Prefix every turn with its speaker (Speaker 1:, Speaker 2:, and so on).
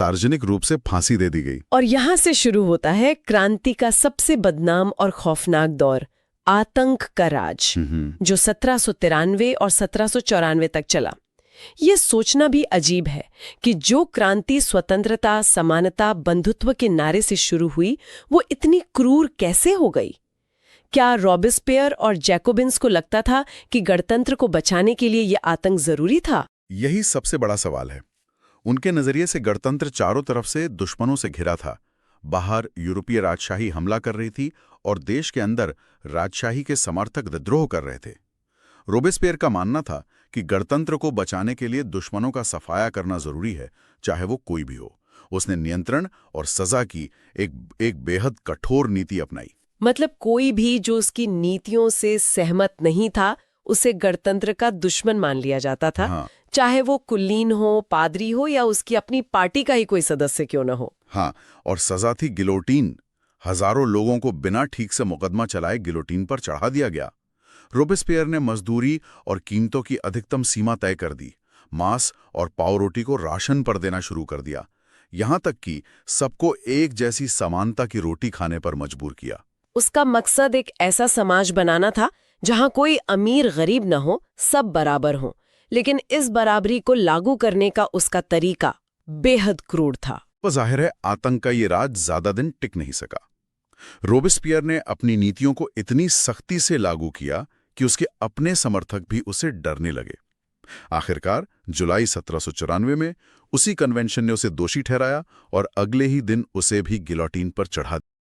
Speaker 1: सार्वजनिक रूप से फांसी दे दी गई।
Speaker 2: और यहाँ से शुरू होता है क्रांति का सबसे बदनाम और खौफनाक दौर, आतंक का राज, जो 1793 और 1794 तक चला। ये सोचना भी अजीब है कि जो क्रांति स्वतंत्रता, समानता, बंधुत्व के नारे से शुरू हुई, वो इतनी क्रूर कैसे हो गई? क्या रॉबेस्पियर और जैकोबिन्स को लगता था कि गणतंत्र को बचाने के लिए ये आतंक जरूरी था?
Speaker 1: यही सबसे बड़ा सवाल है। उनके नजरिए से गणतंत्र चारों तरफ से दुश्मनों से घिरा था। बाहर यूरोपीय राजशाही हमला कर रही थी और देश के अंदर राजशाही के समर्थक विद्रोह कर रहे थे। रोबेस्पियर का मानना था कि गणतंत्र को बचाने के लिए दुश्मनों का सफाया करना जरूरी है, चाहे वो कोई भी हो। उसने नियंत्रण और सजा की एक बेहद कठोर नीति अपनाई।
Speaker 2: मतलब कोई भी जो उसकी नीतियों से सहमत नहीं था, उसे गणतंत्र का दुश्मन मान लिया जाता था।
Speaker 1: हाँ।
Speaker 2: चाहे वो कुलीन हो, पादरी हो या उसकी अपनी पार्टी का ही कोई सदस्य क्यों न हो।
Speaker 1: हाँ, और सजा थी गिलोटीन। हजारों लोगों को बिना ठीक से मुकदमा चलाए गिलोटीन पर चढ़ा दिया गया। रोबेस्पियर ने मजदूरी और कीमतों की अधिकतम सीमा तय कर दी। मांस और पाव रोटी को राशन पर देना शुरू कर दिया। यहां तक कि सबको एक जैसी समानता की रोटी खाने पर मजबूर किया।
Speaker 2: उसका मकसद एक ऐसा समाज बनाना था जहां कोई अमीर गरीब न हो, सब बराबर हों। लेकिन इस बराबरी को लागू करने का उसका तरीका बेहद क्रूर था।
Speaker 1: तो जाहिर है आतंक का ये राज ज्यादा दिन टिक नहीं सका। रोबेस्पियर ने अपनी नीतियों को इतनी सख्ती से लागू किया कि उसके अपने समर्थक भी उसे डरने लगे। आखिरकार जुलाई 1794 में उसी कन्वेंशन ने उसे दोषी ठहराया और अगले ही दिन उसे भी गिलोटीन पर चढ़ा